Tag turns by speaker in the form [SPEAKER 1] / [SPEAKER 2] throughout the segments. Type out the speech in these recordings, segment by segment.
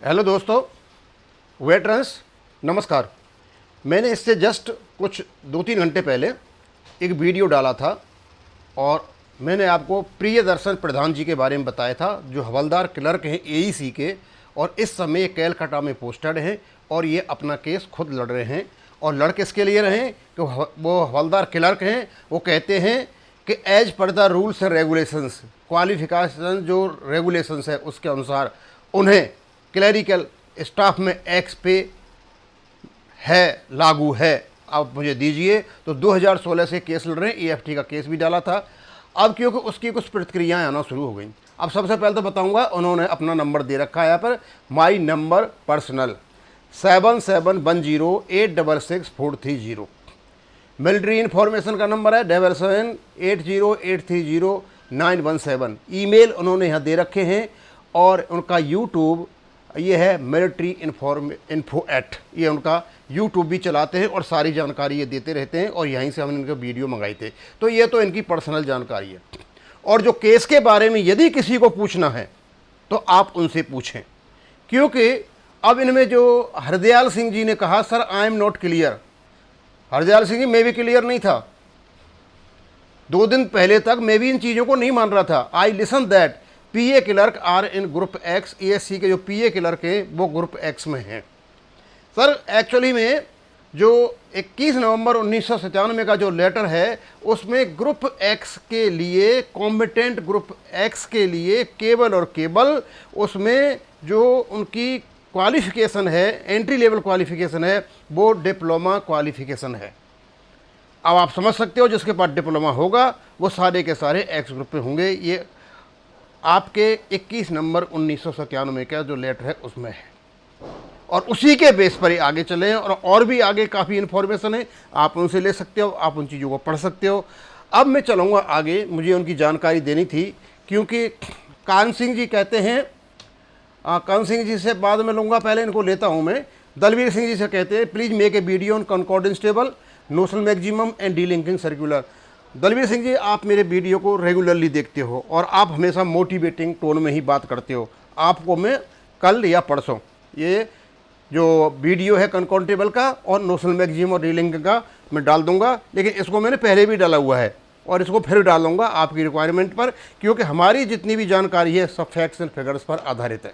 [SPEAKER 1] Hello दोस्तों, veterans नमस्कार। मैंने इससे जस्ट कुछ 2-3 घंटे पहले एक वीडियो डाला था और मैंने आपको प्रियदर्शन प्रधान जी के बारे में बताया था, जो हवलदार क्लर्क हैं एईसी के, और इस समय कैलकाटा में पोस्टेड हैं और ये अपना केस खुद लड़ रहे हैं। और लड़ किसके लिए रहे हैं कि वो हवलदार क्लर्क हैं। वो कहते हैं कि as per the rules and regulations, qualification जो रेगुलेशंस है उसके अनुसार उन्हें क्लरिकल स्टाफ में एक्स पे है, लागू है, आप मुझे दीजिए। तो 2016 से केस लड़ रहे हैं। ईएफटी का केस भी डाला था। अब क्योंकि उसकी कुछ प्रतिक्रियाएं आना शुरू हो गई। अब सबसे पहले तो बताऊंगा, उन्होंने अपना नंबर दे रखा है यहाँ पर, my number personal 7710866430। Military information का नंबर है 7780830917। ईमेल उन्होंने यहाँ दे रखे हैं और उनका यूट्यूब ये है मिलिट्री info@, ये उनका यूट्यूब भी चलाते हैं और सारी जानकारी ये देते रहते हैं और यहीं से हमने इनके वीडियो मंगाए थे। तो ये तो इनकी पर्सनल जानकारी है। और जो केस के बारे में यदि किसी को पूछना है तो आप उनसे पूछें, क्योंकि अब इनमें जो हरदयाल सिंह जी ने कहा, sir I am not clear. Hardayal Singh ji, मैं भी क्लियर नहीं था। 2 दिन पहले तक मैं भी इन चीज़ों को नहीं मान रहा था। I listen that PA clerk are in group X. ASC के जो पीए क्लर्क हैं वो ग्रुप एक्स में हैं। सर एक्चुअली में जो 21 नवंबर 1997 का जो लेटर है उसमें ग्रुप एक्स के लिए, कॉम्पिटेंट ग्रुप एक्स के लिए केवल और केवल उसमें जो उनकी क्वालिफ़िकेशन है, एंट्री लेवल क्वालिफ़िकेशन है, वो डिप्लोमा क्वालिफ़िकेशन है। अब आप समझ सकते हो, जिसके पास डिप्लोमा होगा वो सारे के सारे एक्स ग्रुप में होंगे। ये आपके 21 नंबर 1997 का जो लेटर है उसमें है और उसी के बेस पर ही आगे चले हैं। और भी आगे काफ़ी इन्फॉर्मेशन है, आप उनसे ले सकते हो, आप उन चीज़ों को पढ़ सकते हो। अब मैं चलूँगा आगे, मुझे उनकी जानकारी देनी थी, क्योंकि कान सिंह जी कहते हैं, कान सिंह जी से बाद में लूँगा, पहले इनको लेता हूँ मैं। दलवीर सिंह जी से कहते हैं, please make a video on concordance table, notional maximum and delinking circular. Dalveer Singh ji, आप मेरे वीडियो को रेगुलरली देखते हो और आप हमेशा मोटिवेटिंग टोन में ही बात करते हो। आपको मैं कल या परसों ये जो वीडियो है कॉन्कॉर्डेंस टेबल का और नोशनल मैक्सिमम और डीलिंकिंग का मैं डाल दूंगा, लेकिन इसको मैंने पहले भी डाला हुआ है और इसको फिर डालूंगा आपकी रिक्वायरमेंट पर, क्योंकि हमारी जितनी भी जानकारी है सब फैक्ट्स एंड फिगर्स पर आधारित है।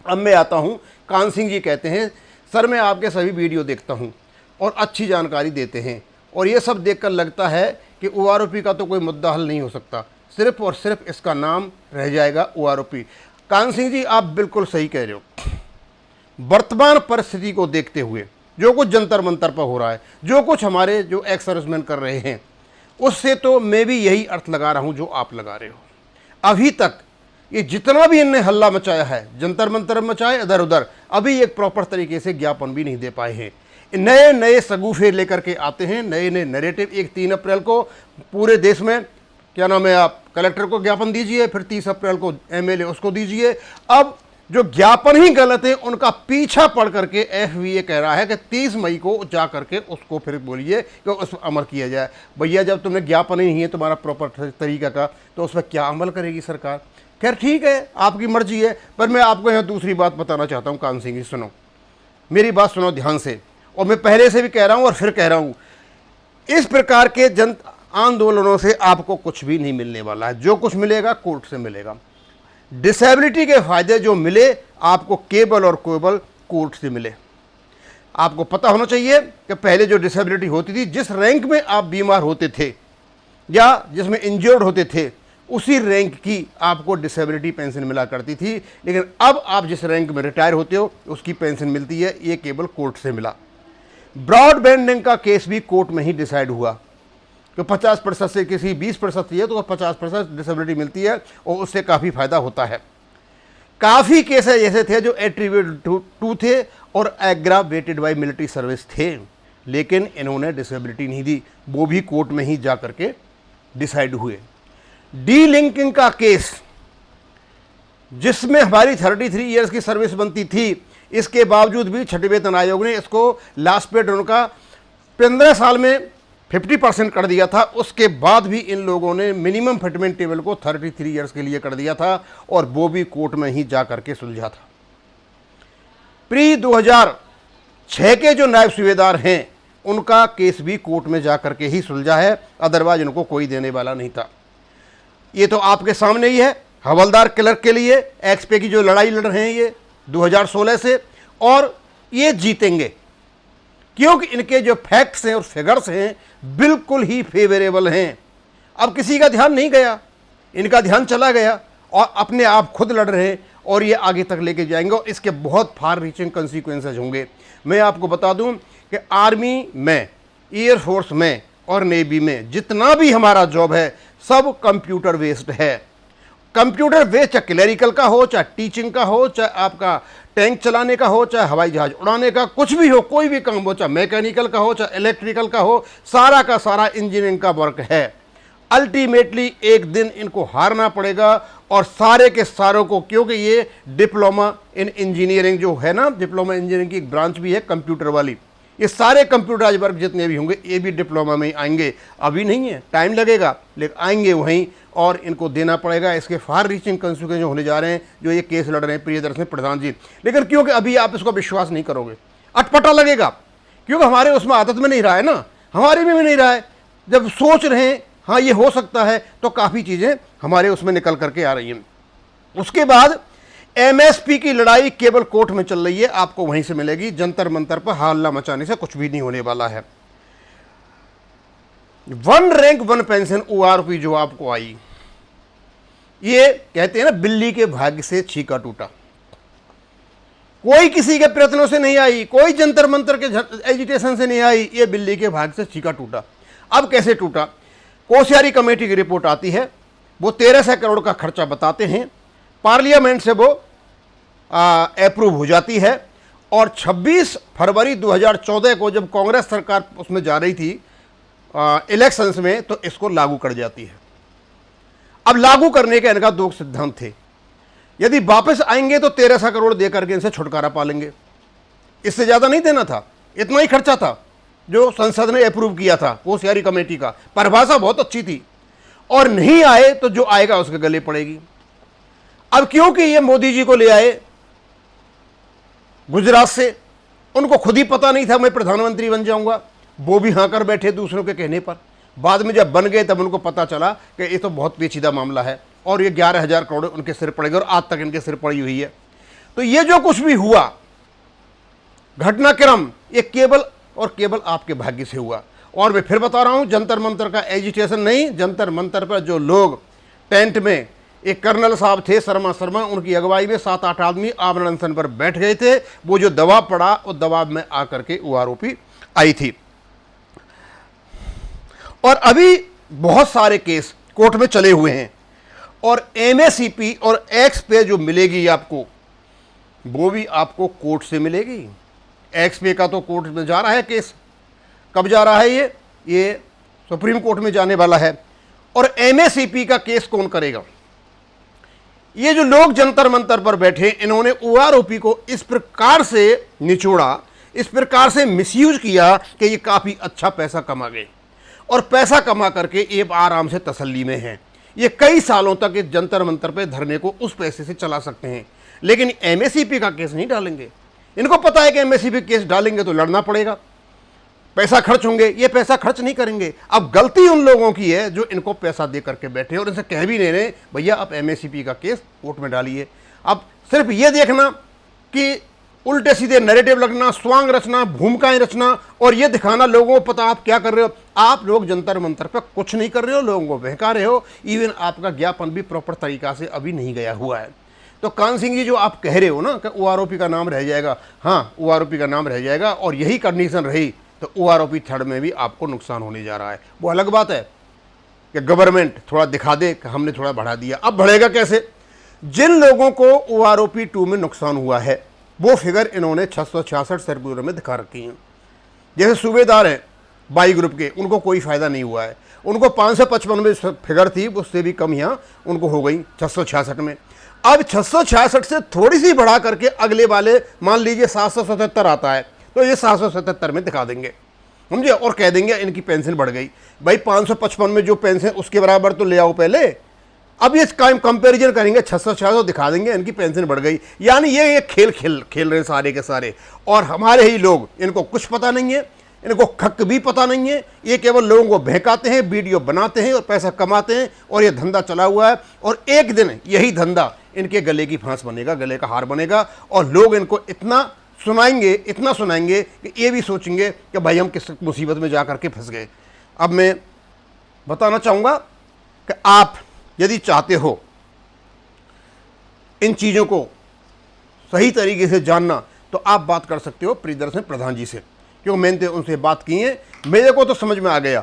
[SPEAKER 1] अब मैं आता हूँ, कान सिंह जी कहते हैं, सर मैं आपके सभी वीडियो देखता हूँ और अच्छी जानकारी देते हैं और ये सब देखकर लगता है कि ओआरओपी का तो कोई मुद्दा हल नहीं हो सकता, सिर्फ और सिर्फ इसका नाम रह जाएगा ओआरओपी। कान सिंह जी, आप बिल्कुल सही कह रहे हो। वर्तमान परिस्थिति को देखते हुए जो कुछ जंतर मंतर पर हो रहा है, जो कुछ हमारे जो एक्स सर्विसमैन कर रहे हैं, उससे तो मैं भी यही अर्थ लगा रहा हूँ जो आप लगा रहे हो। अभी तक ये जितना भी इनने हल्ला मचाया है, जंतर मंतर मचाए इधर उधर, अभी एक प्रॉपर तरीके से ज्ञापन भी नहीं दे पाए हैं। नए नए सगुफे लेकर के आते हैं, नए नए नैरेटिव। एक 3 अप्रैल को पूरे देश में, क्या नाम है, आप कलेक्टर को ज्ञापन दीजिए, फिर 30 अप्रैल को एमएलए उसको दीजिए। अब जो ज्ञापन ही गलत है उनका पीछा पड़ करके एफवीए कह रहा है कि 30 मई को जा करके उसको फिर बोलिए कि उस पर अमल किया जाए। भैया, जब तुमने ज्ञापन ही नहीं है तुम्हारा प्रॉपर तरीका का, तो उस पर क्या अमल करेगी सरकार? खैर ठीक है, आपकी मर्जी है। पर मैं आपको यहाँ दूसरी बात बताना चाहता हूँ। कान सिंह जी, सुनो, मेरी बात सुनो ध्यान से, और मैं पहले से भी कह रहा हूँ और फिर कह रहा हूँ, इस प्रकार के जन आंदोलनों से आपको कुछ भी नहीं मिलने वाला है। जो कुछ मिलेगा कोर्ट से मिलेगा। डिसेबिलिटी के फायदे जो मिले आपको केवल और केवल कोर्ट से मिले। आपको पता होना चाहिए कि पहले जो डिसेबिलिटी होती थी, जिस रैंक में आप बीमार होते थे या जिसमें इंजर्ड होते थे, उसी रैंक की आपको डिसेबिलिटी पेंशन मिला करती थी। लेकिन अब आप जिस रैंक में रिटायर होते हो उसकी पेंशन मिलती है, ये केवल कोर्ट से मिला। ब्रॉडबैंडिंग का केस भी कोर्ट में ही डिसाइड हुआ कि 50% से किसी 20% है तो 50% डिसेबिलिटी मिलती है और उससे काफ़ी फायदा होता है। काफ़ी केस ऐसे थे जो एट्रीब्यूट टू थे और एग्रावेटेड बाय मिलिट्री सर्विस थे, लेकिन इन्होंने डिसेबिलिटी नहीं दी, वो भी कोर्ट में ही जा करके डिसाइड हुए। डीलिंकिंग का केस, जिसमें हमारी 33 ईयर्स की सर्विस बनती थी, इसके बावजूद भी छठे वेतन आयोग ने इसको लास्ट पीरियड उनका 15 साल में 50% कर दिया था। उसके बाद भी इन लोगों ने मिनिमम फिटमेंट टेबल को 33 ईयर्स के लिए कर दिया था और वो भी कोर्ट में ही जा करके सुलझा था। प्री 2006 के जो नायब सूबेदार हैं उनका केस भी कोर्ट में जा करके ही सुलझा है, अदरवाइज उनको कोई देने वाला नहीं था। ये तो आपके सामने ही है, हवलदार क्लर्क के लिए एक्सपे की जो लड़ाई लड़ रहे हैं ये 2016 से, और ये जीतेंगे क्योंकि इनके जो फैक्ट्स हैं और फिगर्स हैं बिल्कुल ही फेवरेबल हैं। अब किसी का ध्यान नहीं गया, इनका ध्यान चला गया और अपने आप खुद लड़ रहे हैं और ये आगे तक लेके जाएंगे और इसके बहुत फार रीचिंग कंसिक्वेंसेज होंगे। मैं आपको बता दूं कि आर्मी में, एयरफोर्स में और नेवी में जितना भी हमारा जॉब है सब कंप्यूटर बेस्ड है। कंप्यूटर बेस्ड, चाहे क्लरिकल का हो, चाहे टीचिंग का हो, चाहे आपका टैंक चलाने का हो, चाहे हवाई जहाज उड़ाने का, कुछ भी हो, कोई भी काम हो, चाहे मैकेनिकल का हो, चाहे इलेक्ट्रिकल का हो, सारा का सारा इंजीनियरिंग का वर्क है। अल्टीमेटली एक दिन इनको हारना पड़ेगा और सारे के सारों को, क्योंकि ये डिप्लोमा इन इंजीनियरिंग जो है ना, डिप्लोमा इंजीनियरिंग की एक ब्रांच भी है कंप्यूटर वाली, ये सारे कंप्यूटराइज वर्क जितने भी होंगे ये भी डिप्लोमा में ही आएंगे। अभी नहीं है, टाइम लगेगा, लेकिन आएंगे वहीं और इनको देना पड़ेगा। इसके फार रीचिंग कंसिक्वेंस होने जा रहे हैं जो ये केस लड़ रहे हैं प्रियदर्शन प्रधान जी। लेकिन क्योंकि अभी आप इसको विश्वास नहीं करोगे, अटपटा लगेगा, क्योंकि हमारे उसमें आदत में नहीं रहा है ना, हमारे में भी नहीं रहा है। जब सोच रहे हैं हाँ ये हो सकता है तो काफ़ी चीज़ें हमारे उसमें निकल करके आ रही हैं। उसके बाद एमएसपी की लड़ाई केवल कोर्ट में चल रही है, आपको वहीं से मिलेगी। जंतर मंतर पर हल्ला मचाने से कुछ भी नहीं होने वाला है। One rank one pension ORP जो आपको आई, ये कहते हैं ना बिल्ली के भाग्य से छीका टूटा। कोई किसी के प्रयत्नों से नहीं आई, कोई जंतर मंतर के एजिटेशन से नहीं आई, ये बिल्ली के भाग्य से छीका टूटा। अब कैसे टूटा? कोश्यारी कमेटी की रिपोर्ट आती है, वो 1300 करोड़ का खर्चा बताते हैं, पार्लियामेंट से वो अप्रूव हो जाती है और 26 फरवरी 2014 को जब कांग्रेस सरकार उसमें जा रही थी इलेक्शंस में, तो इसको लागू कर जाती है। अब लागू करने के इनका दो सिद्धांत थे, यदि वापस आएंगे तो 1300 करोड़ देकर के इनसे छुटकारा पा लेंगे, इससे ज़्यादा नहीं देना था, इतना ही खर्चा था जो संसद ने अप्रूव किया था। कोश्यारी कमेटी का परिभाषा बहुत अच्छी थी, और नहीं आए तो जो आएगा उसके गले पड़ेगी। अब क्योंकि ये मोदी जी को ले आए गुजरात से, उनको खुद ही पता नहीं था मैं प्रधानमंत्री बन जाऊंगा, वो भी हाँ कर बैठे दूसरों के कहने पर। बाद में जब बन गए तब उनको पता चला कि ये तो बहुत पेचीदा मामला है और ये 11,000 करोड़ उनके सिर पड़ेगा और आज तक इनके सिर पड़ी हुई है। तो ये जो कुछ भी हुआ घटनाक्रम, ये केवल और केवल आपके भाग्य से हुआ। और मैं फिर बता रहा हूं, जंतर मंतर का एजिटेशन नहीं, जंतर मंतर पर जो लोग टेंट में, एक कर्नल साहब थे शर्मा, उनकी अगुवाई में 7-8 आदमी आमरण अनशन पर बैठ गए थे। वो जो दबाव पड़ा उस दबाव में आकर के ओआरओपी आई थी। और अभी बहुत सारे केस कोर्ट में चले हुए हैं और एमएसईपी और एक्स पे जो मिलेगी आपको, वो भी आपको कोर्ट से मिलेगी। एक्स पे का तो कोर्ट में जा रहा है केस, कब जा रहा है ये सुप्रीम कोर्ट में जाने वाला है। और एमएसईपी का केस कौन करेगा? ये जो लोग जंतर मंतर पर बैठे, इन्होंने ओआरओपी को इस प्रकार से निचोड़ा, इस प्रकार से मिसयूज किया कि ये काफ़ी अच्छा पैसा कमा गए और पैसा कमा करके ये आराम से तसल्ली में हैं। ये कई सालों तक इस जंतर मंतर पे धरने को उस पैसे से चला सकते हैं, लेकिन एमएसईपी का केस नहीं डालेंगे। इनको पता है कि एमएसईपी केस डालेंगे तो लड़ना पड़ेगा, पैसा खर्च होंगे, ये पैसा खर्च नहीं करेंगे। अब गलती उन लोगों की है जो इनको पैसा दे करके बैठे और इनसे कह भी नहीं रहे भैया आप एमएसईपी का केस कोर्ट में डालिए। अब सिर्फ ये देखना कि उल्टे सीधे नैरेटिव लगना, स्वांग रचना, भूमिकाएं रचना और ये दिखाना लोगों को पता आप क्या कर रहे हो। आप लोग जंतर मंतर पर कुछ नहीं कर रहे हो, लोगों को बहका रहे हो। इवन आपका ज्ञापन भी प्रॉपर तरीका से अभी नहीं गया हुआ है। तो कान सिंह जी जो आप कह रहे हो ना कि ओआरओपी का नाम रह जाएगा, हाँ ओआरओपी का नाम रह जाएगा और यही कंडीशन रही तो ओआरओपी थर्ड में भी आपको नुकसान होने जा रहा है। वो अलग बात है कि गवर्नमेंट थोड़ा दिखा दे कि हमने थोड़ा बढ़ा दिया। अब बढ़ेगा कैसे? जिन लोगों को ओआरओपी 2 में नुकसान हुआ है वो फिगर इन्होंने 666 सर्कुलर में दिखा रखी हैं। जैसे सूबेदार हैं 22 ग्रुप के, उनको कोई फ़ायदा नहीं हुआ है, उनको 555 में फिगर थी, उससे भी कम यहाँ उनको हो गई 666 में। अब 666 से थोड़ी सी बढ़ा करके अगले वाले मान लीजिए 777 आता है तो ये 777 में दिखा देंगे, समझे, और कह देंगे इनकी पेंशन बढ़ गई। भाई 555 में जो पेंशन उसके बराबर तो ले आओ पहले, अब ये कंपैरिजन करेंगे, 600 दिखा देंगे, इनकी पेंशन बढ़ गई। यानी ये खेल रहे हैं सारे के सारे। और हमारे ही लोग, इनको कुछ पता नहीं है, इनको खक भी पता नहीं है। ये केवल लोगों को बहकाते हैं, वीडियो बनाते हैं और पैसा कमाते हैं, और ये धंधा चला हुआ है। और एक दिन यही धंधा इनके गले की फांस बनेगा, गले का हार बनेगा, और लोग इनको इतना सुनाएंगे कि ये भी सोचेंगे कि भाई हम किस मुसीबत में जा करके फंस गए। अब मैं बताना चाहूँगा कि आप यदि चाहते हो इन चीज़ों को सही तरीके से जानना, तो आप बात कर सकते हो प्रियदर्शन प्रधान जी से, क्योंकि मैंने उनसे बात की है। मेरे को तो समझ में आ गया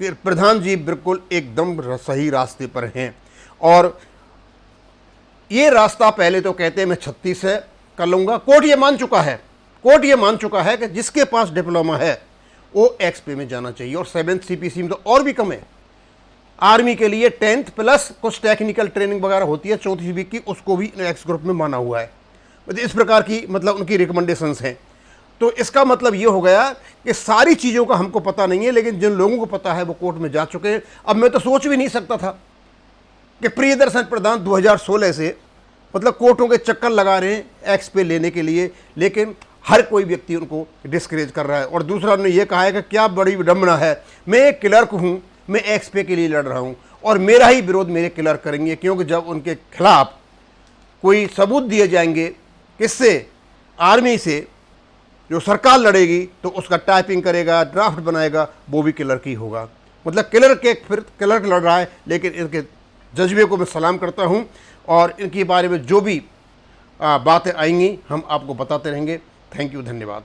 [SPEAKER 1] कि प्रधान जी बिल्कुल एकदम सही रास्ते पर हैं। और ये रास्ता पहले तो कहते हैं मैं 36 से कर लूँगा। कोर्ट ये मान चुका है कि जिसके पास डिप्लोमा है वो एक्स-पे में जाना चाहिए, और 7th CPC में तो और भी कम है। आर्मी के लिए 10th प्लस कुछ टेक्निकल ट्रेनिंग वगैरह होती है 4th वीक की, उसको भी एक्स ग्रुप में माना हुआ है। तो इस प्रकार की मतलब उनकी रिकमेंडेशंस हैं। तो इसका मतलब ये हो गया कि सारी चीज़ों का हमको पता नहीं है, लेकिन जिन लोगों को पता है वो कोर्ट में जा चुके हैं। अब मैं तो सोच भी नहीं सकता था कि प्रियदर्शन प्रधान 2016 से मतलब कोर्टों के चक्कर लगा रहे हैं एक्स पे लेने के लिए, लेकिन हर कोई व्यक्ति उनको डिस्करेज कर रहा है। और दूसरा उन्होंने ये कहा है कि क्या बड़ी विडम्बना है, मैं एक क्लर्क हूँ, मैं एक्स पे के लिए लड़ रहा हूँ, और मेरा ही विरोध मेरे क्लर्क करेंगे, क्योंकि जब उनके खिलाफ कोई सबूत दिए जाएंगे, किससे? आर्मी से, जो सरकार लड़ेगी, तो उसका टाइपिंग करेगा, ड्राफ्ट बनाएगा, वो भी क्लर्क ही होगा। मतलब क्लर्क लड़ रहा है, लेकिन इनके जज्बे को मैं सलाम करता हूँ, और इनके बारे में जो भी बातें आएंगी हम आपको बताते रहेंगे। थैंक यू, धन्यवाद।